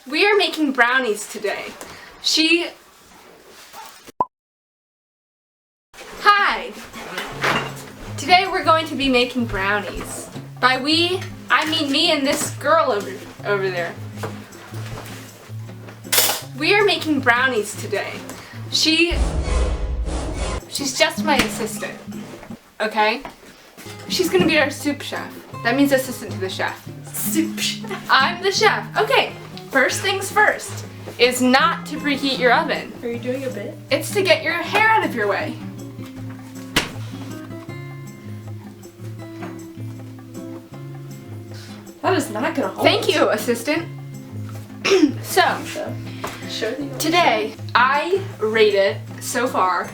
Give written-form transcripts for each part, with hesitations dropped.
We are making brownies today. Hi! Today we're going to be making brownies. By we, I mean me and this girl over there. We are making brownies today. She's just my assistant, okay? She's gonna be our soup chef. That means assistant to the chef. Soup chef. I'm the chef. Okay, first things first is not to preheat your oven. Are you doing a bit? It's to get your hair out of your way. That is not gonna hold. Thank you, assistant. So, today I rate it so far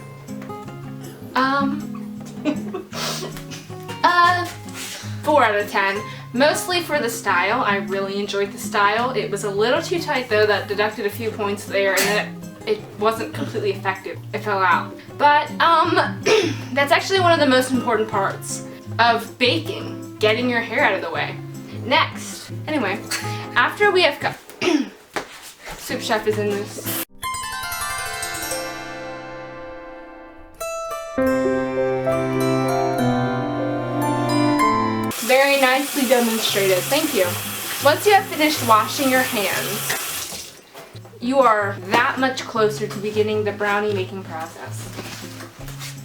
4 out of 10. Mostly for the style. I really enjoyed the style. It was a little too tight though. That deducted a few points there, and it wasn't completely effective. It fell out. But that's actually one of the most important parts of baking, getting your hair out of the way. Next, anyway, after we have got soup chef is in this. Very nicely demonstrated. Thank you. Once you have finished washing your hands, you are that much closer to beginning the brownie making process.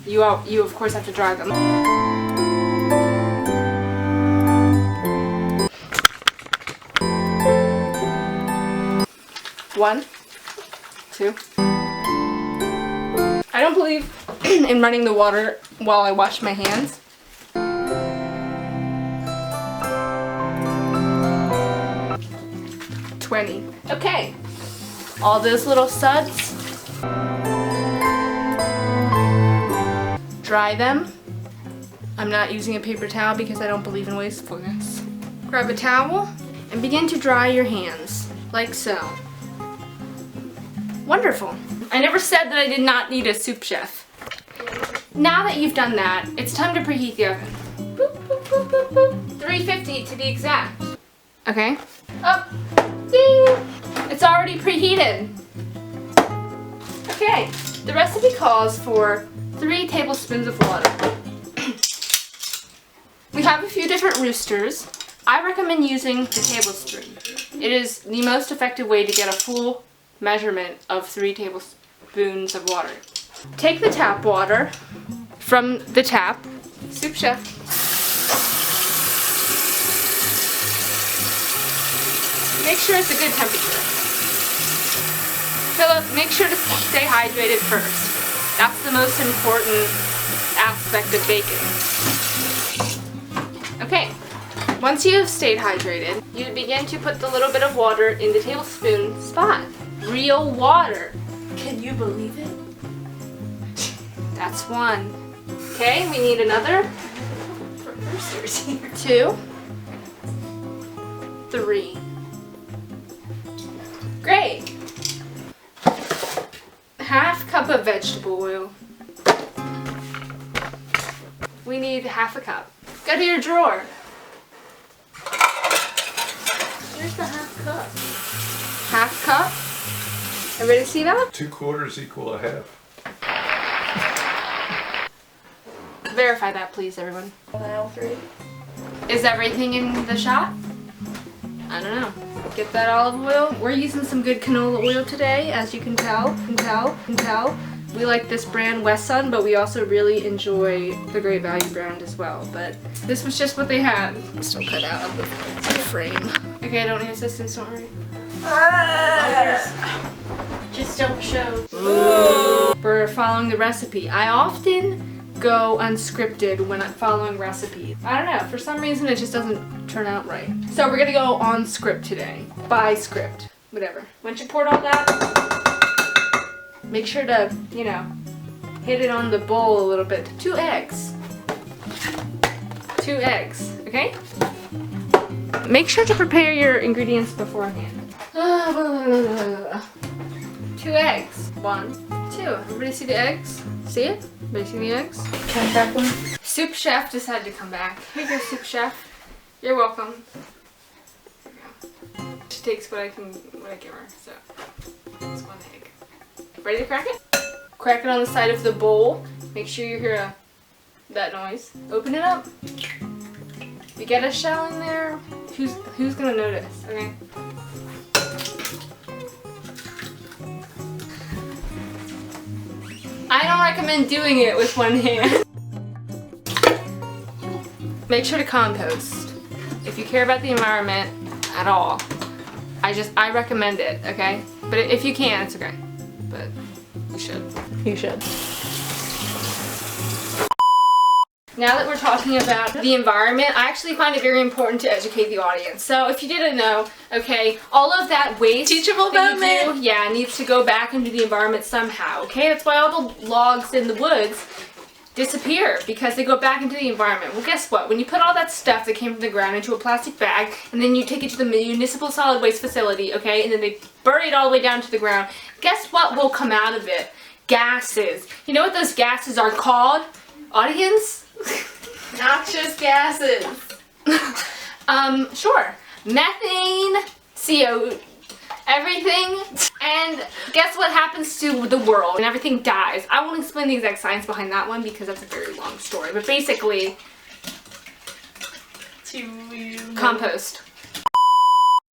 You of course have to dry them. 1, 2. I don't believe in running the water while I wash my hands. 20. Okay. All those little suds. Dry them. I'm not using a paper towel because I don't believe in wastefulness. Grab a towel and begin to dry your hands, like so. Wonderful. I never said that I did not need a soup chef. Now that you've done that, it's time to preheat the oven. Boop, boop, boop, boop, boop. 350 to be exact. Okay. Up. Ding! It's already preheated. Okay. The recipe calls for 3 tablespoons of water. We have a few different roosters. I recommend using the tablespoon. It is the most effective way to get a full measurement of 3 tablespoons of water. Take the tap water from the tap. Soup chef. Make sure it's a good temperature. Philip, make sure to stay hydrated first. That's the most important aspect of baking. Okay. Once you have stayed hydrated, you begin to put the little bit of water in the tablespoon spot. Real water. Can you believe it? That's 1. Okay, we need another. 2. 3. Great. Half cup of vegetable oil. We need half a cup. Go to your drawer. Where's the half cup? Half cup? Everybody see that? 2/4 equal a half. Verify that, please, everyone. Aisle 3. Is everything in the shot? I don't know. Get that olive oil. We're using some good canola oil today, as you can tell. We like this brand West Sun, but we also really enjoy the Great Value brand as well. But this was just what they had. Still cut out of the frame. Okay, I don't need assistance, don't worry. Just don't show. We're following the recipe. I often go unscripted when I'm following recipes. I don't know, for some reason it just doesn't turn out right. So we're gonna go on script today. By script. Whatever. Once you poured all that, make sure to, hit it on the bowl a little bit. 2 eggs. 2 eggs, okay? Make sure to prepare your ingredients beforehand. 2 eggs. 1, 2. Everybody see the eggs? See it? Everybody see the eggs? Can I crack one? Soup chef decided to come back. Here you go, soup chef. You're welcome. Here you go. She takes what I give her, so it's 1 egg. Ready to crack it? Crack it on the side of the bowl. Make sure you hear that noise. Open it up. If you get a shell in there, who's gonna notice? Okay. I don't recommend doing it with one hand. Make sure to compost. If you care about the environment at all, I recommend it, okay? But if you can, it's okay. But you should. You should. Now that we're talking about the environment, I actually find it very important to educate the audience. So if you didn't know, okay, all of that waste Teachable that you moment. do, yeah, needs to go back into the environment somehow, okay? That's why all the logs in the woods disappear, because they go back into the environment. Well, guess what? When you put all that stuff that came from the ground into a plastic bag, and then you take it to the municipal solid waste facility, okay, and then they bury it all the way down to the ground, guess what will come out of it? Gases. You know what those gases are called? Audience? Noxious gases. Sure. Methane, CO, everything. And guess what happens to the world when everything dies? I won't explain the exact science behind that one because that's a very long story. But basically, compost.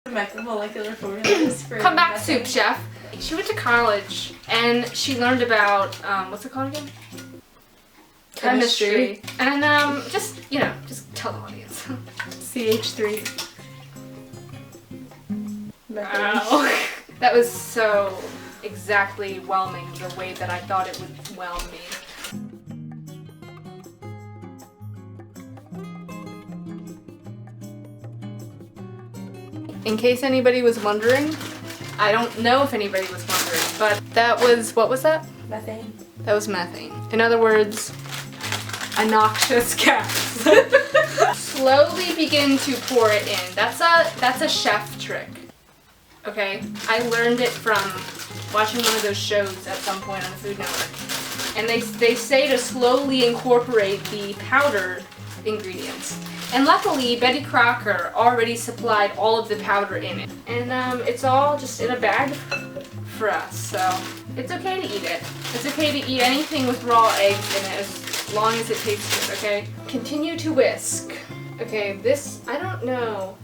Molecular formulas for Come back, methane. Soup Chef. She went to college and she learned about, what's it called again? Chemistry. And just tell the audience. CH3. Wow. That was so exactly whelming the way that I thought it would whelm me. In case anybody was wondering, I don't know if anybody was wondering, but that was, what was that? Methane. That was methane. In other words, a noxious gas. Slowly begin to pour it in. That's a chef trick. Okay? I learned it from watching one of those shows at some point on the Food Network. And they say to slowly incorporate the powdered ingredients. And luckily, Betty Crocker already supplied all of the powder in it. And it's all just in a bag for us, so it's okay to eat it. It's okay to eat anything with raw eggs in it as long as it tastes good, okay? Continue to whisk. Okay, this, I don't know.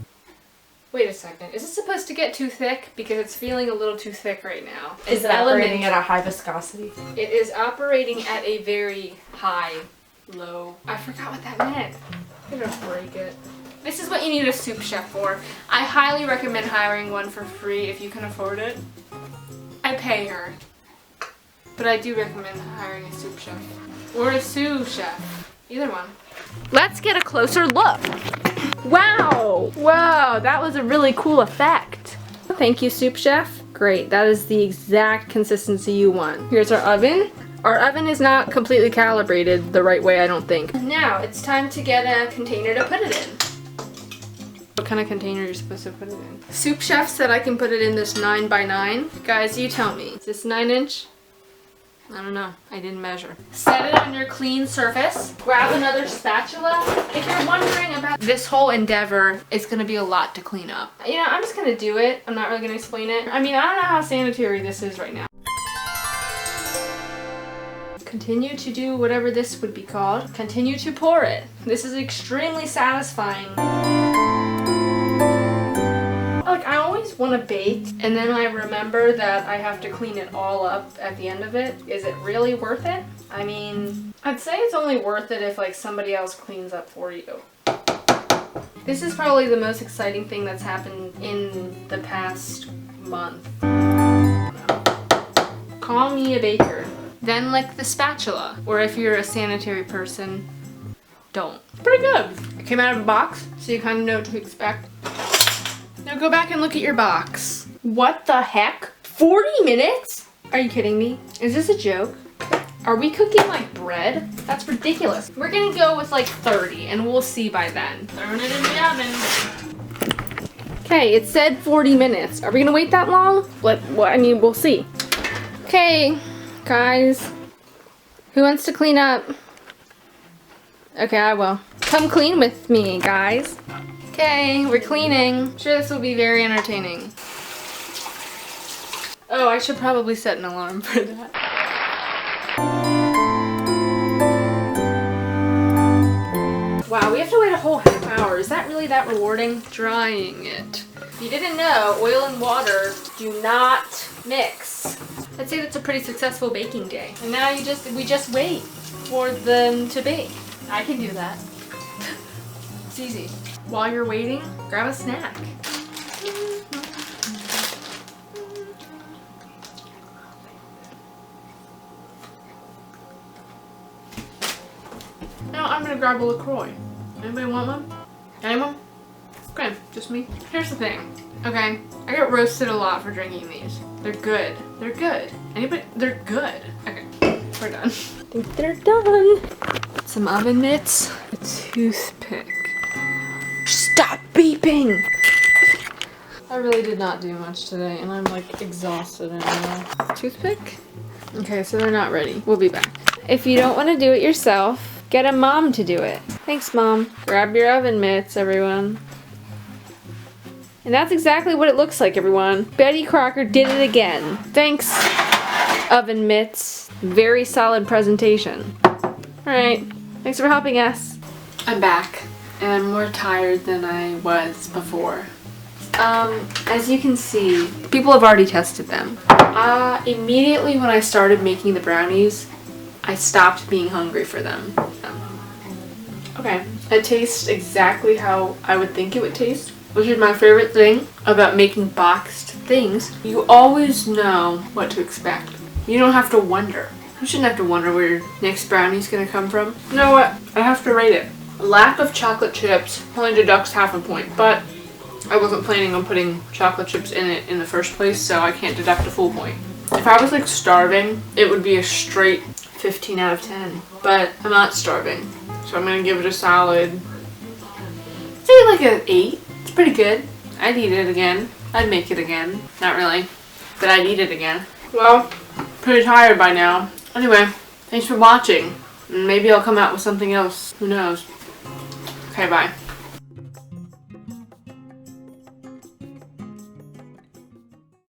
Wait a second, is this supposed to get too thick? Because it's feeling a little too thick right now. Is it operating at a high viscosity? It is operating at a very high, low. I forgot what that meant. I'm gonna break it. This is what you need a soup chef for. I highly recommend hiring one for free if you can afford it. I pay her. But I do recommend hiring a soup chef. Or a sous chef. Either one. Let's get a closer look. Wow! Wow, that was a really cool effect. Thank you, soup chef. Great, that is the exact consistency you want. Here's our oven. Our oven is not completely calibrated the right way, I don't think. Now, it's time to get a container to put it in. What kind of container are you supposed to put it in? Soup Chef said I can put it in this 9x9. Guys, you tell me. Is this 9 inch? I don't know. I didn't measure. Set it on your clean surface. Grab another spatula. If you're wondering about this whole endeavor, it's going to be a lot to clean up. You know, I'm just going to do it. I'm not really going to explain it. I mean, I don't know how sanitary this is right now. Continue to do whatever this would be called. Continue to pour it. This is extremely satisfying. Like, I always want to bake, and then I remember that I have to clean it all up at the end of it. Is it really worth it? I mean, I'd say it's only worth it if, like, somebody else cleans up for you. This is probably the most exciting thing that's happened in the past month. Call me a baker. Then lick the spatula. Or if you're a sanitary person, don't. Pretty good. It came out of a box, so you kind of know what to expect. Now go back and look at your box. What the heck? 40 minutes? Are you kidding me? Is this a joke? Are we cooking like bread? That's ridiculous. We're gonna go with like 30 and we'll see by then. Throwing it in the oven. Okay, it said 40 minutes. Are we gonna wait that long? I mean, we'll see. Okay, guys. Who wants to clean up? Okay, I will. Come clean with me, guys. Okay, we're cleaning. I'm sure this will be very entertaining. Oh, I should probably set an alarm for that. Wow, we have to wait a whole half hour. Is that really that rewarding? Drying it. If you didn't know, oil and water do not mix. I'd say that's a pretty successful baking day. And now we just wait for them to bake. I can do that. It's easy. While you're waiting, grab a snack. Now I'm gonna grab a LaCroix. Anybody want one? Anyone? Okay, just me. Here's the thing. Okay, I get roasted a lot for drinking these. They're good. They're good. Anybody? They're good. Okay, we're done. I think they're done. Some oven mitts. A toothpick. Stop beeping! I really did not do much today, and I'm like exhausted now. Toothpick? Okay, so they're not ready. We'll be back. If you don't want to do it yourself, get a mom to do it. Thanks, Mom. Grab your oven mitts, everyone. And that's exactly what it looks like, everyone. Betty Crocker did it again. Thanks, oven mitts. Very solid presentation. Alright, thanks for helping us. I'm back, and I'm more tired than I was before. As you can see, people have already tested them. Immediately when I started making the brownies, I stopped being hungry for them. Okay, it tastes exactly how I would think it would taste, which is my favorite thing about making boxed things. You always know what to expect. You don't have to wonder. You shouldn't have to wonder where your next brownie's gonna come from. You know what? I have to rate it. Lack of chocolate chips only deducts half a point, but I wasn't planning on putting chocolate chips in it in the first place, so I can't deduct a full point. If I was like starving, it would be a straight 15 out of 10, but I'm not starving, so I'm gonna give it a solid, say like an 8. It's pretty good. I'd eat it again. I'd make it again. Not really, but I'd eat it again. Well, pretty tired by now. Anyway, thanks for watching. Maybe I'll come out with something else. Who knows? Okay, bye.